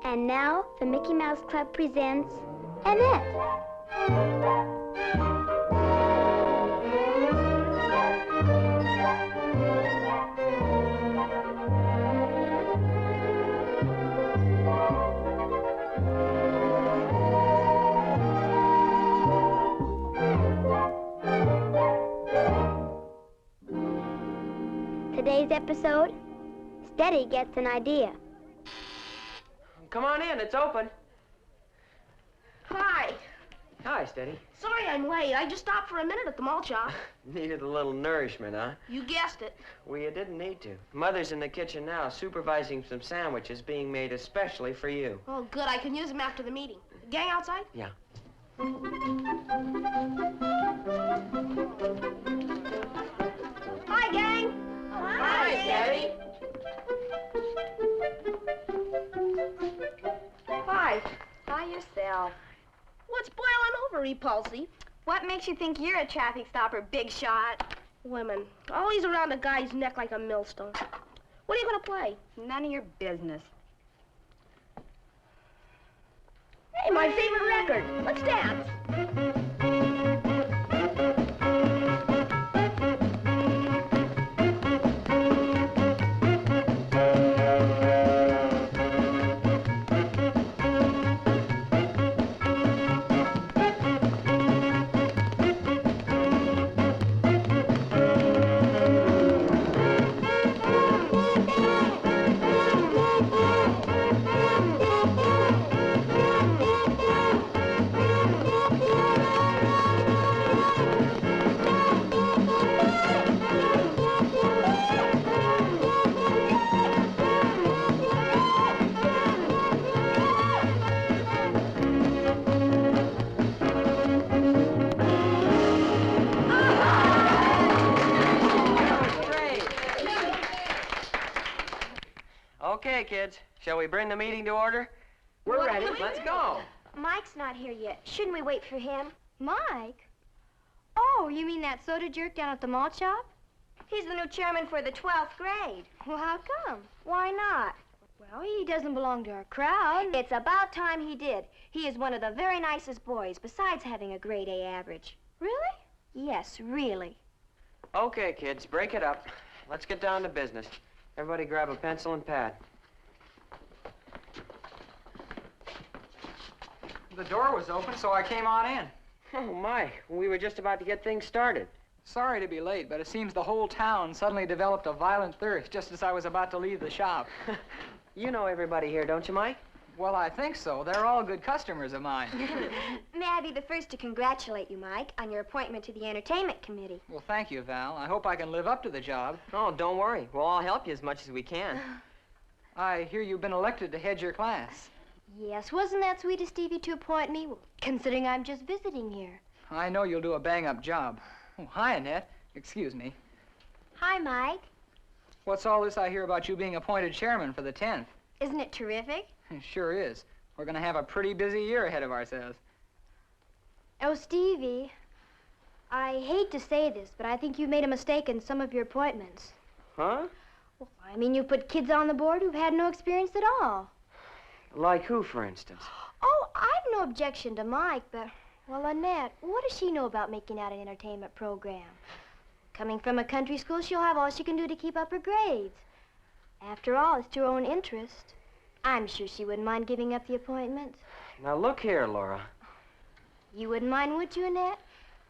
And now, the Mickey Mouse Club presents Annette. Today's episode, Steady gets an idea. Come on in, it's open. Hi. Hi, Steady. Sorry I'm late. I just stopped for a minute at the malt shop. Needed a little nourishment, huh? You guessed it. Well, you didn't need to. Mother's in the kitchen now, supervising some sandwiches being made especially for you. Oh, good. I can use them after the meeting. Gang outside? Yeah. Hi, gang. Hi, Steady. Hi. Hi yourself. What's boiling over, Repulsy? What makes you think you're a traffic stopper, big shot? Women. Always around a guy's neck like a millstone. What are you going to play? None of your business. Hey, my favorite record. Let's dance. Okay, kids. Shall we bring the meeting to order? We're ready. Let's go. Mike's not here yet. Shouldn't we wait for him? Mike? Oh, you mean that soda jerk down at the malt shop? He's the new chairman for the 12th grade. Well, how come? Why not? Well, he doesn't belong to our crowd. It's about time he did. He is one of the very nicest boys, besides having a grade A average. Really? Yes, really. Okay, kids, break it up. Let's get down to business. Everybody grab a pencil and pad. The door was open, so I came on in. Oh, Mike, we were just about to get things started. Sorry to be late, but it seems the whole town suddenly developed a violent thirst just as I was about to leave the shop. You know everybody here, don't you, Mike? Well, I think so. They're all good customers of mine. May I be the first to congratulate you, Mike, on your appointment to the entertainment committee. Well, thank you, Val. I hope I can live up to the job. Oh, don't worry. We'll all help you as much as we can. I hear you've been elected to head your class. Yes, wasn't that sweet of Stevie to appoint me? Well, considering I'm just visiting here. I know you'll do a bang-up job. Oh, hi, Annette. Excuse me. Hi, Mike. What's all this I hear about you being appointed chairman for the 10th? Isn't it terrific? It sure is. We're going to have a pretty busy year ahead of ourselves. Oh, Stevie, I hate to say this, but I think you made a mistake in some of your appointments. Huh? Well, I mean, you put kids on the board who've had no experience at all. Like who, for instance? Oh, I've no objection to Mike, but, well, Annette, what does she know about making out an entertainment program? Coming from a country school, she'll have all she can do to keep up her grades. After all, it's to her own interest. I'm sure she wouldn't mind giving up the appointment. Now, look here, Laura. You wouldn't mind, would you, Annette?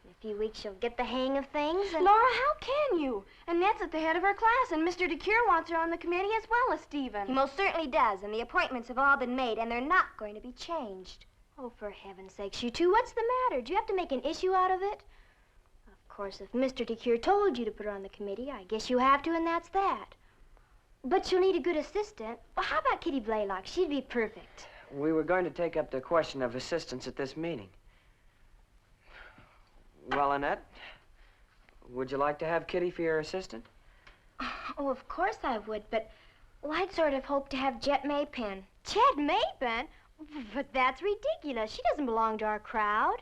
In a few weeks, she'll get the hang of things and... Laura, how can you? Annette's at the head of her class, and Mr. DeCure wants her on the committee as well as Stephen. He most certainly does, and the appointments have all been made, and they're not going to be changed. Oh, for heaven's sakes, you two, what's the matter? Do you have to make an issue out of it? Of course, if Mr. DeCure told you to put her on the committee, I guess you have to, and that's that. But you'll need a good assistant. Well, how about Kitty Blaylock? She'd be perfect. We were going to take up the question of assistants at this meeting. Well, Annette, would you like to have Kitty for your assistant? Oh, of course I would, but well, I'd sort of hoped to have Jet Maypen. Jet Maypen? But that's ridiculous. She doesn't belong to our crowd.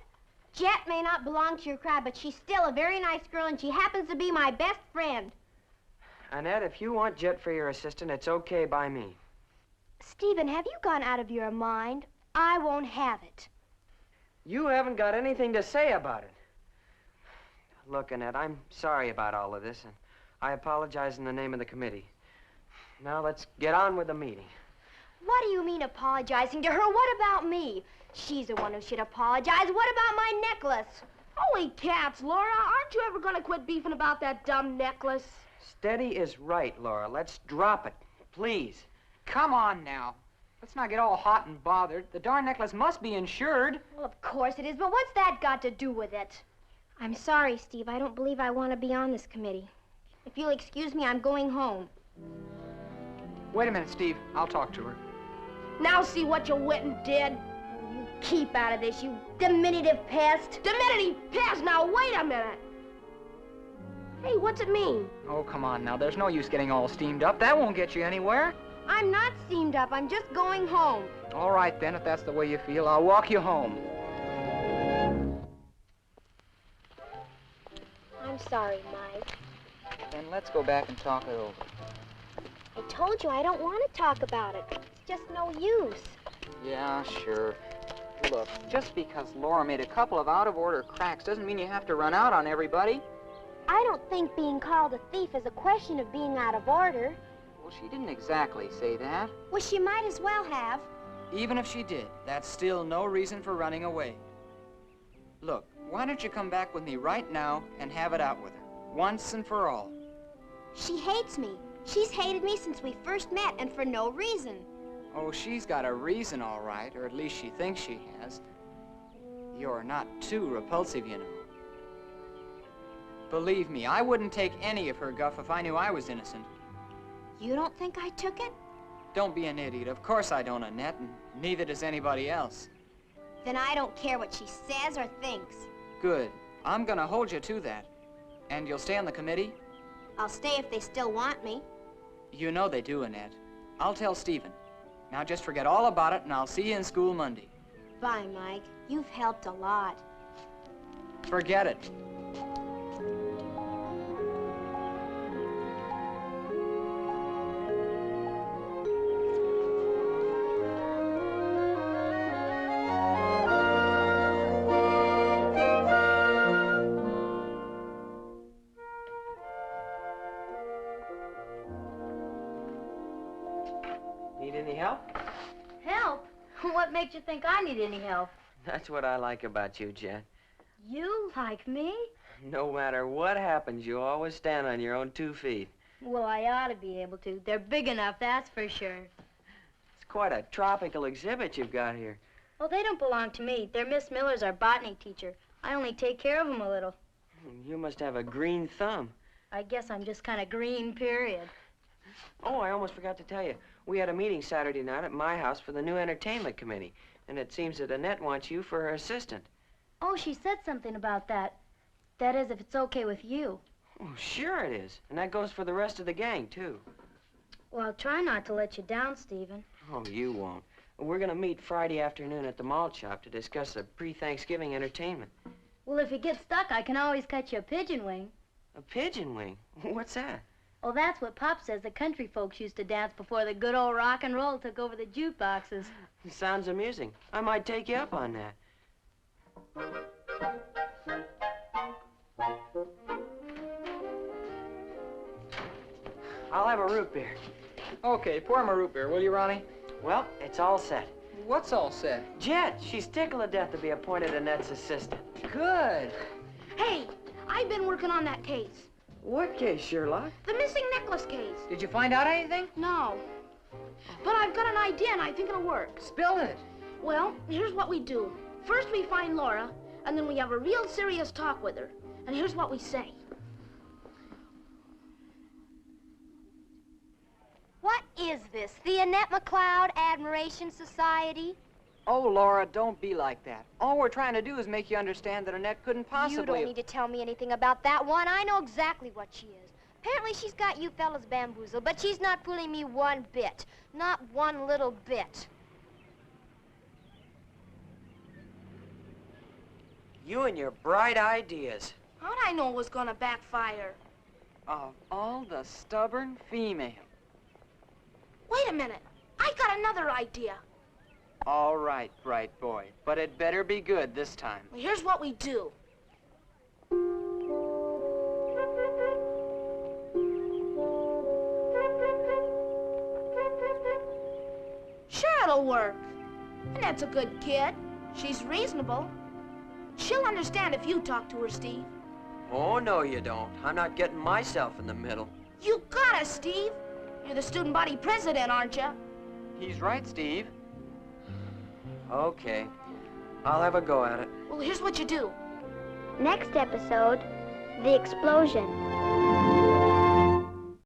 Jet may not belong to your crowd, but she's still a very nice girl, and she happens to be my best friend. Annette, if you want Jet for your assistant, it's okay by me. Stephen, have you gone out of your mind? I won't have it. You haven't got anything to say about it. Look, Annette, I'm sorry about all of this, and I apologize in the name of the committee. Now let's get on with the meeting. What do you mean apologizing to her? What about me? She's the one who should apologize. What about my necklace? Holy cats, Laura, aren't you ever gonna quit beefing about that dumb necklace? Steady is right, Laura. Let's drop it, please. Come on now. Let's not get all hot and bothered. The darn necklace must be insured. Well, of course it is, but what's that got to do with it? I'm sorry, Steve. I don't believe I want to be on this committee. If you'll excuse me, I'm going home. Wait a minute, Steve. I'll talk to her. Now see what you went and did? You keep out of this, you diminutive pest. Diminutive pest? Now, wait a minute. Hey, what's it mean? Oh, come on now. There's no use getting all steamed up. That won't get you anywhere. I'm not steamed up. I'm just going home. All right, then, if that's the way you feel, I'll walk you home. I'm sorry, Mike. Then let's go back and talk it over. I told you I don't want to talk about it. It's just no use. Yeah, sure. Look, just because Laura made a couple of out-of-order cracks doesn't mean you have to run out on everybody. I don't think being called a thief is a question of being out of order. Well, she didn't exactly say that. Well, she might as well have. Even if she did, that's still no reason for running away. Look, why don't you come back with me right now and have it out with her, once and for all? She hates me. She's hated me since we first met, and for no reason. Oh, she's got a reason, all right, or at least she thinks she has. You're not too repulsive, you know. Believe me, I wouldn't take any of her guff if I knew I was innocent. You don't think I took it? Don't be an idiot. Of course I don't, Annette, and neither does anybody else. Then I don't care what she says or thinks. Good. I'm gonna hold you to that. And you'll stay on the committee? I'll stay if they still want me. You know they do, Annette. I'll tell Stephen. Now just forget all about it, and I'll see you in school Monday. Bye, Mike. You've helped a lot. Forget it. Need any help? Help? What makes you think I need any help? That's what I like about you, Jen. You like me? No matter what happens, you always stand on your own 2 feet. Well, I ought to be able to. They're big enough, that's for sure. It's quite a tropical exhibit you've got here. Well, they don't belong to me. They're Miss Miller's, our botany teacher. I only take care of them a little. You must have a green thumb. I guess I'm just kind of green, period. Oh, I almost forgot to tell you. We had a meeting Saturday night at my house for the new entertainment committee, and it seems that Annette wants you for her assistant. Oh, she said something about that. That is, if it's okay with you. Oh, sure it is. And that goes for the rest of the gang, too. Well, I'll try not to let you down, Stephen. Oh, you won't. We're going to meet Friday afternoon at the malt shop to discuss the pre-Thanksgiving entertainment. Well, if you get stuck, I can always cut you a pigeon wing. A pigeon wing? What's that? Oh, that's what Pop says the country folks used to dance before the good old rock and roll took over the jukeboxes. Sounds amusing. I might take you up on that. I'll have a root beer. Okay, pour him a root beer, will you, Ronnie? Well, it's all set. What's all set? Jet, she's tickled to death to be appointed Annette's assistant. Good. Hey, I've been working on that case. What case, Sherlock? The missing necklace case. Did you find out anything? No. But I've got an idea, and I think it'll work. Spill it. Well, here's what we do. First, we find Laura, and then we have a real serious talk with her. And here's what we say. What is this? The Annette McCloud Admiration Society? Oh, Laura, don't be like that. All we're trying to do is make you understand that Annette couldn't possibly... You don't need to tell me anything about that one. I know exactly what she is. Apparently she's got you fellas bamboozled, but she's not fooling me one bit. Not one little bit. You and your bright ideas. How'd I know it was gonna backfire? Of all the stubborn females. Wait a minute. I got another idea. All right, bright boy. But it better be good this time. Well, here's what we do. Sure, it'll work. Annette's a good kid. She's reasonable. She'll understand if you talk to her, Steve. Oh, no, you don't. I'm not getting myself in the middle. You got us, Steve. You're the student body president, aren't you? He's right, Steve. Okay. I'll have a go at it. Well, here's what you do. Next episode, the explosion.